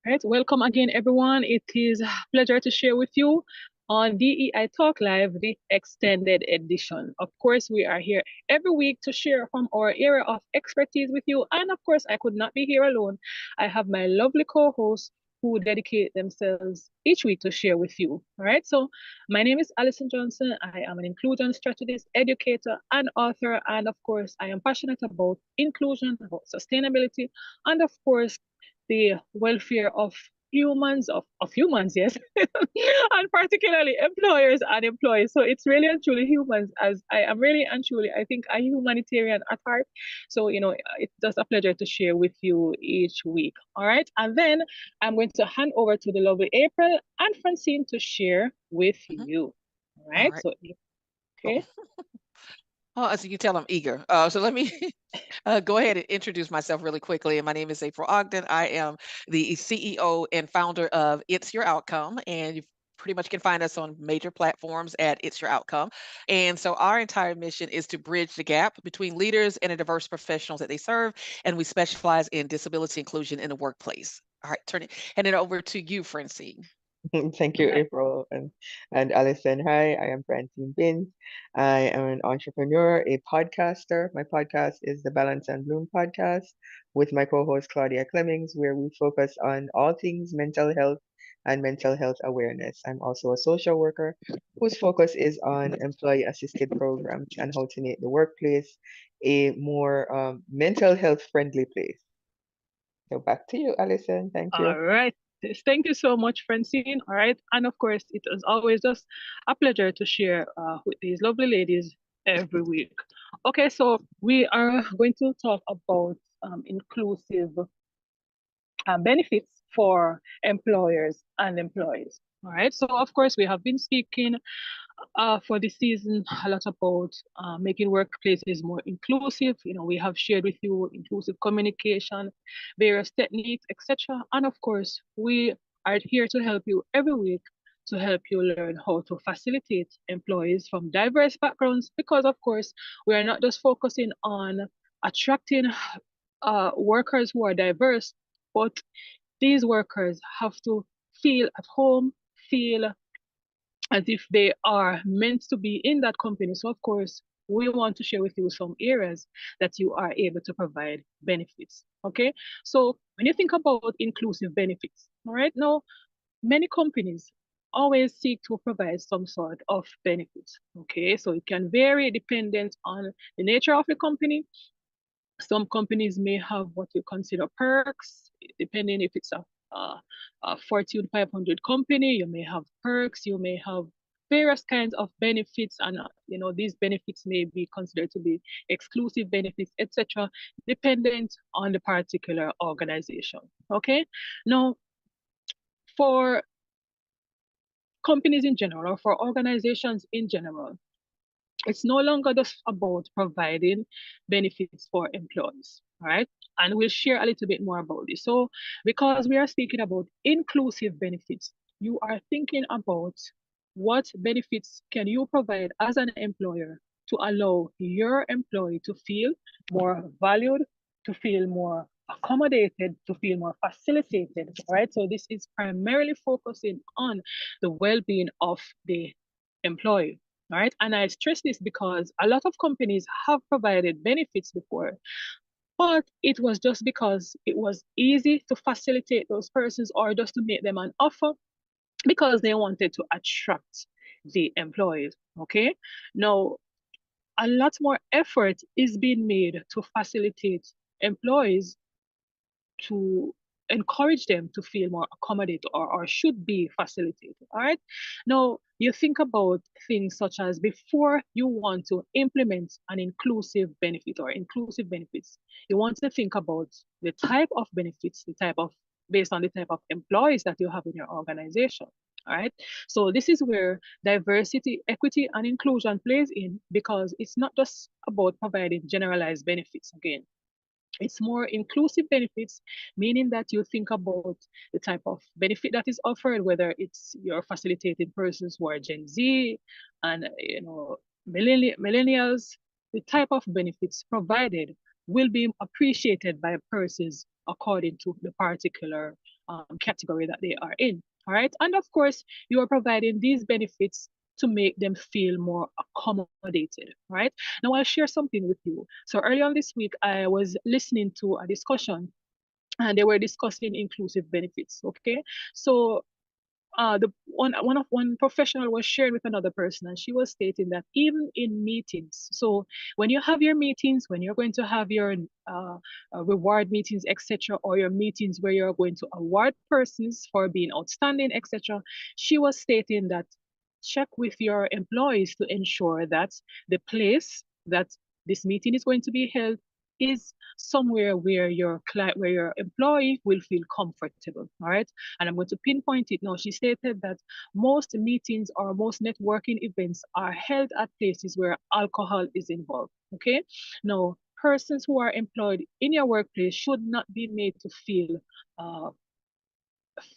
Right, welcome again, everyone. It is a pleasure to share with you on DEI Talk Live, the extended edition. Of course, we are here every week to share from our area of expertise with you. And of course, I could not be here alone. I have my lovely co-hosts who dedicate themselves each week to share with you. All right, so my name is Alison Johnson. I am an inclusion strategist, educator, and author. And of course, I am passionate about inclusion, about sustainability, and of course, the welfare of humans, yes, and particularly employers and employees. So it's really and truly humans, as I am really and truly, I think, a humanitarian at heart. So, it's just a pleasure to share with you each week. All right. And then I'm going to hand over to the lovely April and Francine to share with Mhm. you. All All right. right. So, Oh, okay. as you can tell, I'm eager. So let me go ahead and introduce myself really quickly. And my name is April Ogden. I am the CEO and founder of It's Your Outcome, and you pretty much can find us on major platforms at It's Your Outcome. And so our entire mission is to bridge the gap between leaders and the diverse professionals that they serve, and we specialize in disability inclusion in the workplace. All right, hand it over to you, Francine. Thank All you, right. April and Alison. Hi, I am Francine Binns. I am an entrepreneur, a podcaster. My podcast is the Balance and Bloom podcast with my co-host Claudia Clemmings, where we focus on all things mental health and mental health awareness. I'm also a social worker whose focus is on employee assisted programs and how to make the workplace a more mental health friendly place. So back to you, Alison. Thank you. All right. Yes, thank you so much, Francine. All right. And of course, it is always just a pleasure to share with these lovely ladies every week. Okay, so we are going to talk about inclusive benefits for employers and employees. All right. So, of course, we have been speaking for this season a lot about making workplaces more inclusive. We have shared with you inclusive communication, various techniques, etc. And of course, we are here to help you every week to help you learn how to facilitate employees from diverse backgrounds because, of course, we are not just focusing on attracting workers who are diverse, but these workers have to feel at home, feel as if they are meant to be in that company. So, of course, we want to share with you some areas that you are able to provide benefits. Okay. So, when you think about inclusive benefits, all right, now many companies always seek to provide some sort of benefits. Okay. So, it can vary dependent on the nature of the company. Some companies may have what you consider perks, depending if it's a Fortune 500 company, you may have perks, you may have various kinds of benefits, and these benefits may be considered to be exclusive benefits, etc., dependent on the particular organization. Okay, now for companies in general, or for organizations in general, it's no longer just about providing benefits for employees, right? And we'll share a little bit more about this. So, because we are speaking about inclusive benefits, you are thinking about what benefits can you provide as an employer to allow your employee to feel more valued, to feel more accommodated, to feel more facilitated, right? So this is primarily focusing on the well-being of the employee, right? And I stress this because a lot of companies have provided benefits before, but it was just because it was easy to facilitate those persons or just to make them an offer because they wanted to attract the employees. Okay. Now, a lot more effort is being made to facilitate employees to encourage them to feel more accommodated or should be facilitated. All right. Now, you think about things such as before you want to implement an inclusive benefit or inclusive benefits, you want to think about the type of benefits, the type of based on the type of employees that you have in your organization. All right. So this is where diversity, equity, and inclusion plays in because it's not just about providing generalized benefits again, it's more inclusive benefits, meaning that you think about the type of benefit that is offered, whether it's you're facilitating persons who are Gen Z and millennials, the type of benefits provided will be appreciated by persons according to the particular category that they are in. All right. And of course, you are providing these benefits to make them feel more accommodated. Right. Now, I'll share something with you. So, early on this week, I was listening to a discussion and they were discussing inclusive benefits. Okay. So, the one professional was sharing with another person, and she was stating that even in meetings, so when you have your meetings, when you're going to have your reward meetings, etc., or your meetings where you're going to award persons for being outstanding, etc., she was stating that check with your employees to ensure that the place that this meeting is going to be held is somewhere where your client, where your employee will feel comfortable. All right. And I'm going to pinpoint it now. She stated that most meetings or most networking events are held at places where alcohol is involved. Okay. Now, persons who are employed in your workplace should not be made to feel uh,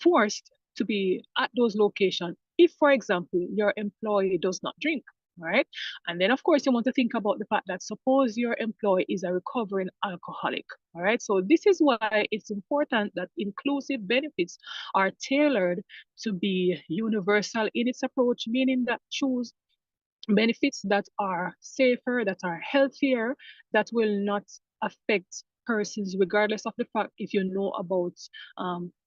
forced to be at those locations if, for example, your employee does not drink, right? And then, of course, you want to think about the fact that suppose your employee is a recovering alcoholic, all right? So this is why it's important that inclusive benefits are tailored to be universal in its approach, meaning that choose benefits that are safer, that are healthier, that will not affect persons, regardless of the fact if you know about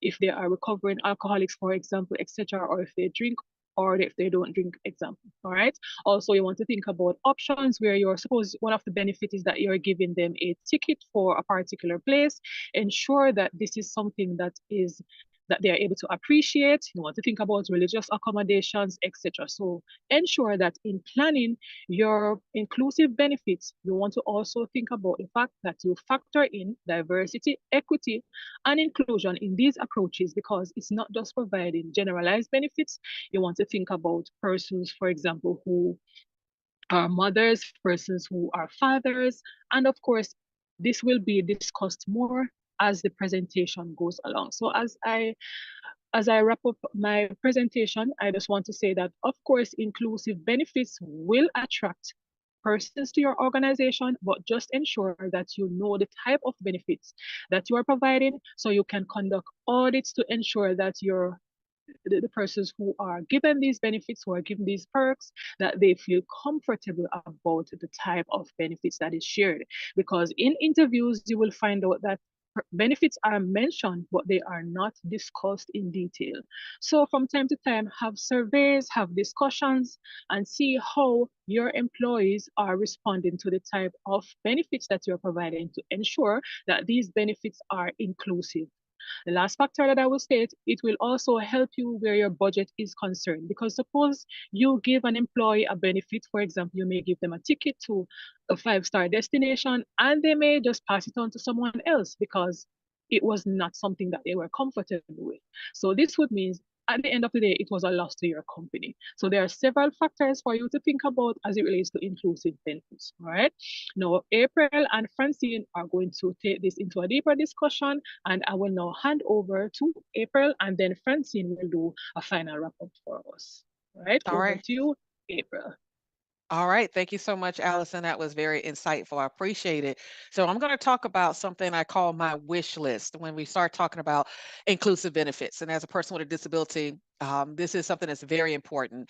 if they are recovering alcoholics, for example, etc., or if they drink or if they don't drink, example. All right. Also, you want to think about options where you're suppose one of the benefits is that you're giving them a ticket for a particular place. Ensure that this is something that is that they are able to appreciate. You want to think about religious accommodations, etc. So ensure that in planning your inclusive benefits, you want to also think about the fact that you factor in diversity, equity, and inclusion in these approaches because it's not just providing generalized benefits. You want to think about persons, for example, who are mothers, persons who are fathers, and of course, this will be discussed more as the presentation goes along. So as I wrap up my presentation, I just want to say that, of course, inclusive benefits will attract persons to your organization, but just ensure that you know the type of benefits that you are providing so you can conduct audits to ensure that the persons who are given these benefits, who are given these perks, that they feel comfortable about the type of benefits that is shared. Because in interviews, you will find out that benefits are mentioned, but they are not discussed in detail. So from time to time, have surveys, have discussions, and see how your employees are responding to the type of benefits that you're providing to ensure that these benefits are inclusive. The last factor that I will state, it will also help you where your budget is concerned. Because suppose you give an employee a benefit, for example, you may give them a ticket to a five-star destination and they may just pass it on to someone else because it was not something that they were comfortable with. So this would mean at the end of the day, it was a loss to your company. So there are several factors for you to think about as it relates to inclusive benefits. All right. Now, April and Francine are going to take this into a deeper discussion, and I will now hand over to April, and then Francine will do a final wrap up for us. All right. All Over right. to you, April. All right. Thank you so much, Allison. That was very insightful. I appreciate it. So, I'm going to talk about something I call my wish list when we start talking about inclusive benefits. And as a person with a disability, this is something that's very important.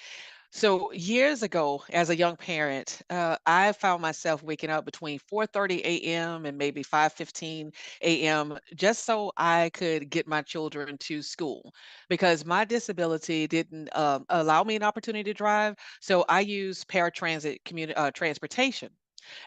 So years ago, as a young parent, I found myself waking up between 4:30 a.m. and maybe 5:15 a.m. just so I could get my children to school because my disability didn't allow me an opportunity to drive. So I use paratransit transportation.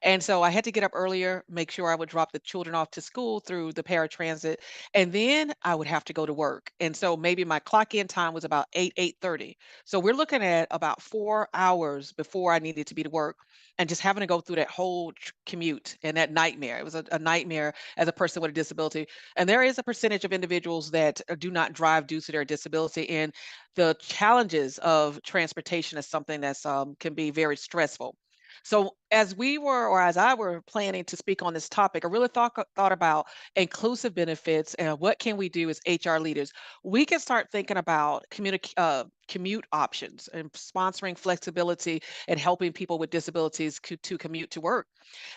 And so I had to get up earlier, make sure I would drop the children off to school through the paratransit, and then I would have to go to work. And so maybe my clock in time was about 8:30. So we're looking at about 4 hours before I needed to be to work and just having to go through that whole commute and that nightmare. It was a nightmare as a person with a disability. And there is a percentage of individuals that do not drive due to their disability. And the challenges of transportation is something that's can be very stressful. So as we were, or as I were planning to speak on this topic, I really thought about inclusive benefits and what can we do as HR leaders. We can start thinking about commute options and sponsoring flexibility and helping people with disabilities to commute to work.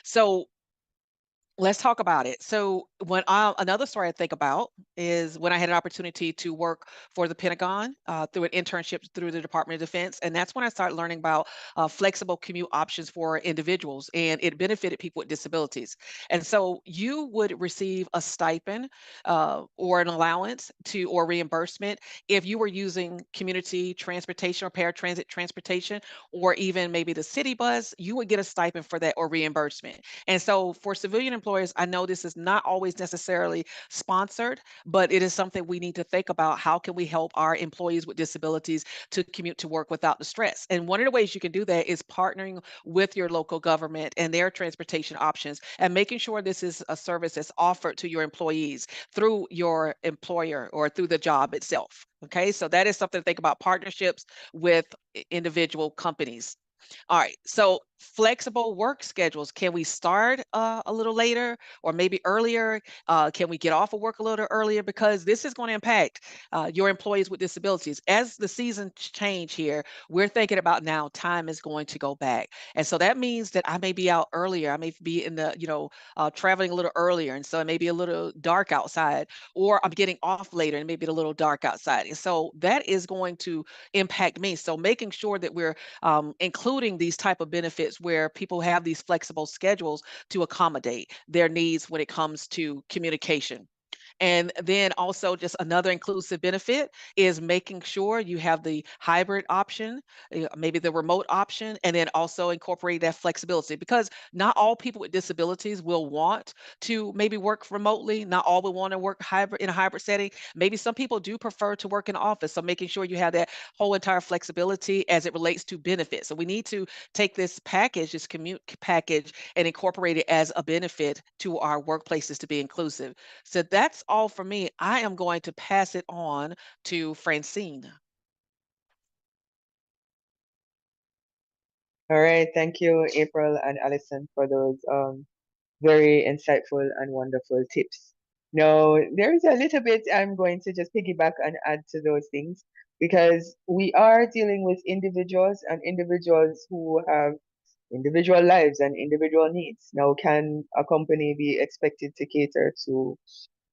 So Let's talk about it. So, another story I think about is when I had an opportunity to work for the Pentagon through an internship through the Department of Defense, and that's when I started learning about flexible commute options for individuals, and it benefited people with disabilities. And so, you would receive a stipend or an allowance to or reimbursement if you were using community transportation or paratransit transportation, or even maybe the city bus. You would get a stipend for that or reimbursement. And so for civilian employers, I know this is not always necessarily sponsored, but it is something we need to think about. How can we help our employees with disabilities to commute to work without the stress? And one of the ways you can do that is partnering with your local government and their transportation options and making sure this is a service that's offered to your employees through your employer or through the job itself. Okay, so that is something to think about, partnerships with individual companies. All right. So flexible work schedules. Can we start a little later or maybe earlier? Can we get off of work a little earlier? Because this is going to impact your employees with disabilities. As the seasons change here, we're thinking about now time is going to go back. And so that means that I may be out earlier. I may be in the, traveling a little earlier. And so it may be a little dark outside, or I'm getting off later and maybe a little dark outside. And so that is going to impact me. So making sure that we're including these type of benefits where people have these flexible schedules to accommodate their needs when it comes to communication. And then also just another inclusive benefit is making sure you have the hybrid option, maybe the remote option, and then also incorporate that flexibility because not all people with disabilities will want to maybe work remotely. Not all will want to work hybrid in a hybrid setting. Maybe some people do prefer to work in office. So making sure you have that whole entire flexibility as it relates to benefits. So we need to take this package, this commute package, and incorporate it as a benefit to our workplaces to be inclusive. So that's all for me. I am going to pass it on to Francine. All right, thank you, April and Alison, for those very insightful and wonderful tips. Now, there is a little bit I'm going to just piggyback and add to those things because we are dealing with individuals and individuals who have individual lives and individual needs. Now, can a company be expected to cater to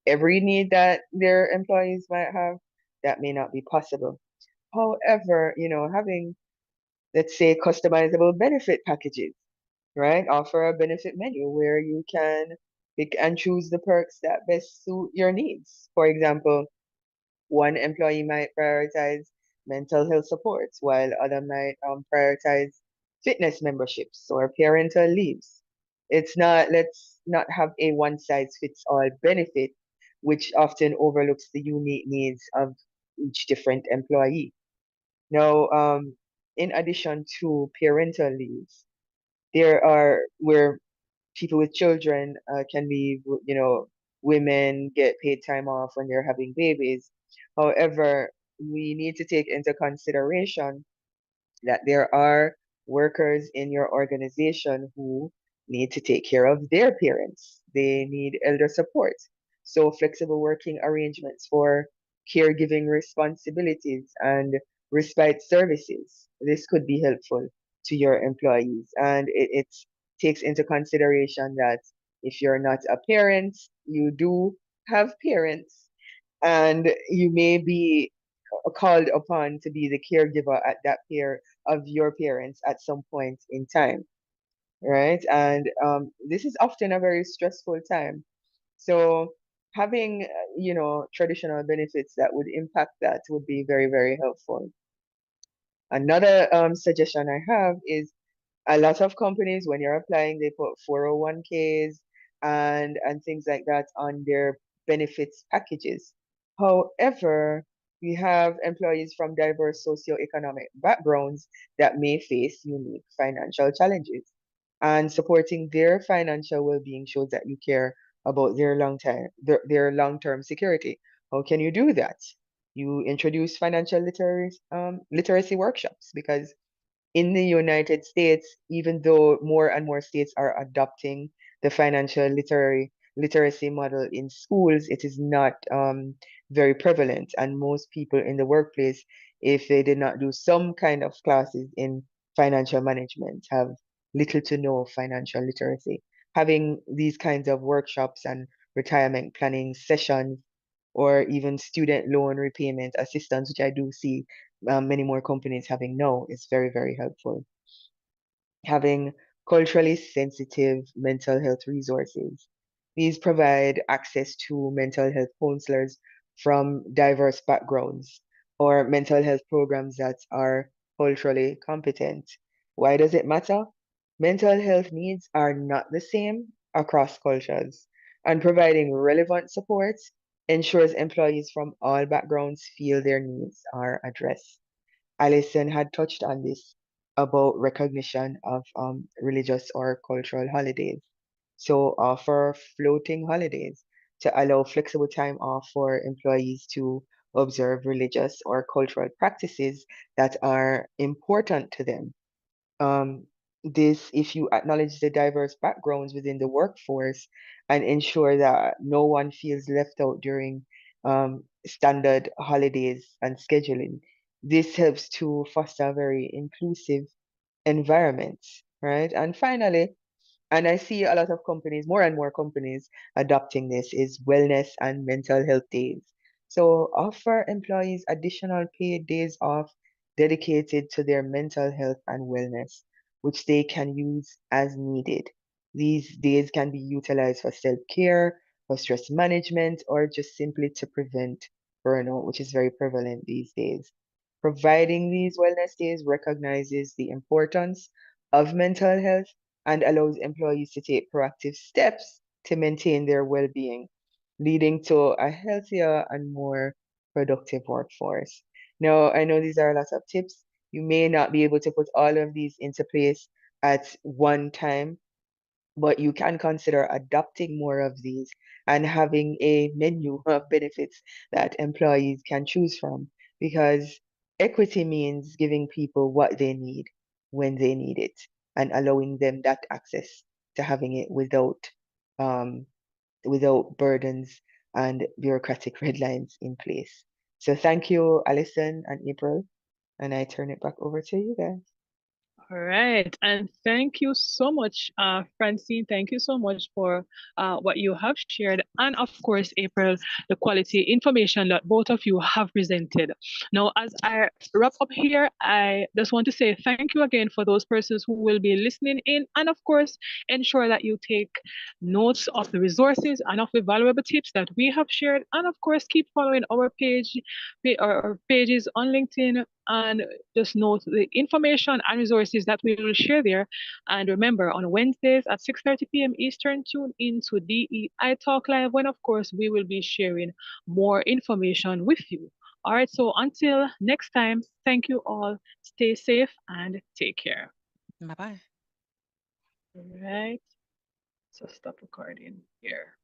every need that their employees might have? That may not be possible. However, having, let's say, customizable benefit packages, right? Offer a benefit menu where you can pick and choose the perks that best suit your needs. For example, one employee might prioritize mental health supports, while other might prioritize fitness memberships or parental leaves. Let's not have a one size fits all benefit, which often overlooks the unique needs of each different employee. Now, in addition to parental leaves, there are where people with children can be, women get paid time off when they're having babies. However, we need to take into consideration that there are workers in your organization who need to take care of their parents. They need elder support. So, flexible working arrangements for caregiving responsibilities and respite services. This could be helpful to your employees. And it takes into consideration that if you're not a parent, you do have parents, and you may be called upon to be the caregiver at that pair of your parents at some point in time, right? And this is often a very stressful time. So having, traditional benefits that would impact that would be very, very helpful. Another suggestion I have is a lot of companies, when you're applying, they put 401ks and things like that on their benefits packages. However, we have employees from diverse socioeconomic backgrounds that may face unique financial challenges. And supporting their financial well-being shows that you care about their long-term security. How can you do that? You introduce financial literacy workshops because in the United States, even though more and more states are adopting the financial literacy model in schools, it is not very prevalent. And most people in the workplace, if they did not do some kind of classes in financial management, have little to no financial literacy. having these kinds of workshops and retirement planning sessions, or even student loan repayment assistance, which I do see many more companies having now, is very, very helpful. Having culturally sensitive mental health resources. These provide access to mental health counselors from diverse backgrounds or mental health programs that are culturally competent. Why does it matter? Mental health needs are not the same across cultures, and providing relevant support ensures employees from all backgrounds feel their needs are addressed. Alison had touched on this about recognition of religious or cultural holidays. So offer floating holidays to allow flexible time off for employees to observe religious or cultural practices that are important to them. um, this, if you acknowledge the diverse backgrounds within the workforce and ensure that no one feels left out during standard holidays and scheduling, this helps to foster a very inclusive environment, right? And finally, and I see a lot of companies, more and more companies adopting this, is wellness and mental health days. So offer employees additional paid days off dedicated to their mental health and wellness, which they can use as needed. These days can be utilized for self-care, for stress management, or just simply to prevent burnout, which is very prevalent these days. Providing these wellness days recognizes the importance of mental health and allows employees to take proactive steps to maintain their well being, leading to a healthier and more productive workforce. Now, I know these are a lot of tips. You may not be able to put all of these into place at one time, but you can consider adopting more of these and having a menu of benefits that employees can choose from, because equity means giving people what they need when they need it and allowing them that access to having it um, without burdens and bureaucratic red lines in place. So thank you, Alison and April, and I turn it back over to you guys. All right. And thank you so much, Francine. Thank you so much for what you have shared. And of course, April, the quality information that both of you have presented. Now, as I wrap up here, I just want to say thank you again for those persons who will be listening in. And of course, ensure that you take notes of the resources and of the valuable tips that we have shared. And of course, keep following our our pages on LinkedIn, and just note the information and resources that we will share there. And remember, on Wednesdays at 6:30 p.m. Eastern, tune in to DEI Talk Live, when, of course, we will be sharing more information with you. All right, so until next time, thank you all. Stay safe and take care. Bye bye. All right, so stop recording here.